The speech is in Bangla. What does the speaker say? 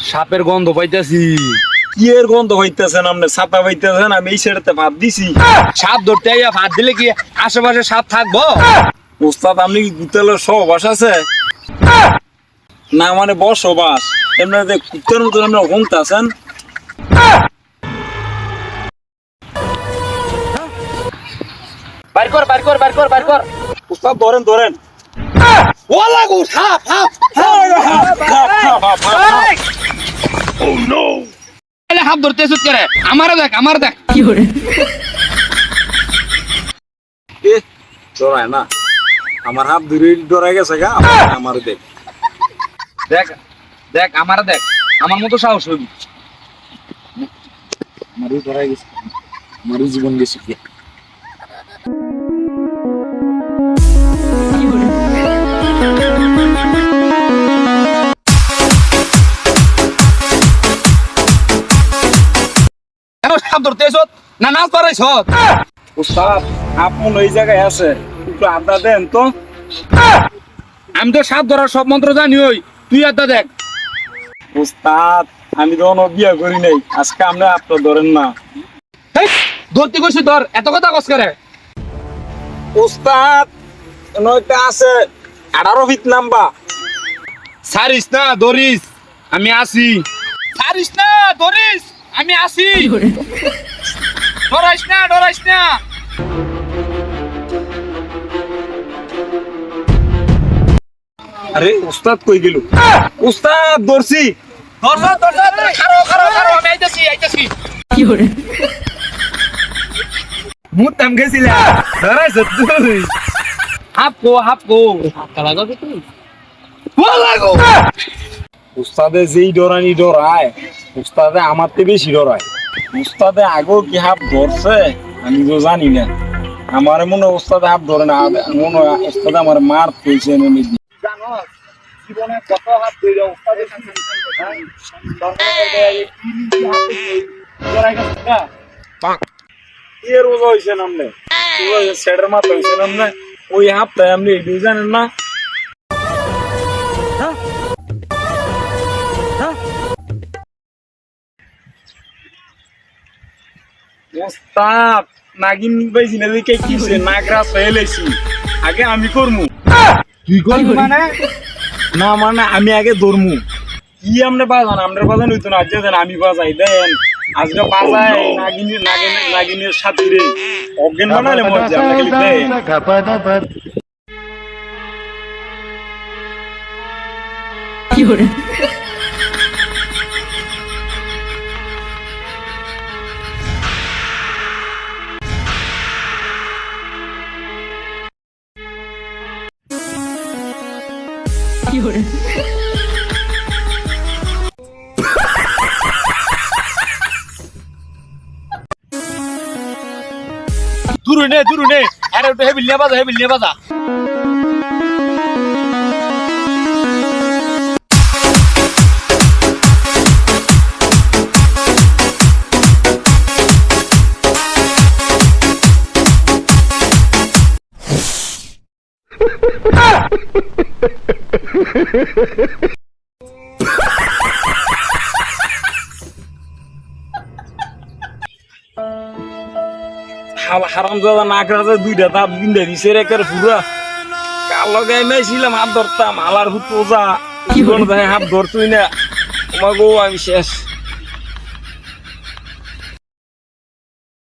সাপের গন্ধ পাইতেছি। কি এর গন্ধ হইতেছেন? আপনি ছাতা পাইতেছেন, আমি এই সাইডে ভাত দিছি। সাপ ধরতে আইয়া ভাত দিলে কি আশেপাশে সাপ থাকবো? ওস্তাদ, আপনি কি কুত্তালের সহবাস আছে না? মানে বসবাস এমনি কুত্তার মতন আপনি ঘুমতেছেন। বাইর কর বাইর কর বাইর কর বাইর কর। ওস্তাদ ধরেন ধরেন। ও লাগু সাপ সাপ এলে সাপ ধরতে এসে করে আমারও দেখ আমার দেখ কি করে ডরায় না, আমার হাত দূরে ডরাই গেছে গা। আমার দেখ দেখ দেখ আমার দেখ আমার মতো সাহস হইবি। আমারই ডরাই গেছে, আমারই জীবন গেছে কি। সাপ ধরতে এসো না নাচ পারাইছ? ওস্তাদ, আপন ওই জায়গায় আছে, একটু আড্ডা দেন তো। আমি তো সাপ ধরার সব মন্ত্র জানি, ওই তুই আড্ডা দেখ। ওস্তাদ, আমি তো বিয়া করি নাই, আজকে আমরা আপনার ধরেন না। ধরতে কইছি ধর, এত কথা কস করে। ওস্তাদ, নয়টা আছে 18 ফিট নাম্বা। সারিস না ধরিস, আমি আসি। সারিস না ধরিস, আমি আসি। ডরাইস না ডরাইস না। আরে ওস্তাদ কই গেল? ওস্তাদ ধরছি। ধর ধর ধর ধর, খারো খারো খারো, আমি আইতাছি আইতাছি। কি করে মুতাম গেছিলা, ধরাইছ তুই। হাপকো হাপকো কালা যাবে তুই। ও লাগো উস্তাদে যেই ডরানি ডরায়, উস্তাদে আমার থেকে বেশি ডরায়। উস্তাদে আগেও কি হাফ ধরছে আমি তো জানি না। আমার মনে হয় উস্তাদে হাফ ধরে না, মনে হয় উস্তাদে আমার মার পেয়েছে। জানো জীবনে কত হাত ধরে উস্তাদের সাথে কি এর মজা হয়েছে নামনে, সেটার মাথা হয়েছে নামনে। ওই হাফটাই আপনি এটাই জানেন না। ওস্তাদ, নাগিন পাইছি না দেখে কিছে নাগরাস হয়ে লাইছি। আগে আমি করমু। তুই করবি মানে? না মানে আমি আগে ধরমু। কি আমনে বাজান, আমনে বাজান হইতো না। আজকে দেন আমি বাজাই দেন, আজকে বাজাই নাগিনের সাথে রে অজ্ঞান বানালে মজা আমরা খালি দেন। কি করে কি করে দূরে নে আরে ওটা হেবিল নিয়ে বাজা। হারামজাদা নাগরাজা দুইটা দাঁত বিন্দা দিছে রে একের পুরা। কালো গায়ে মেয়েছিলাম হাত ধরতাম, হালার হুত ওজা জীবন হাত ধরতুই না। তোমাকেও আমি শেষ।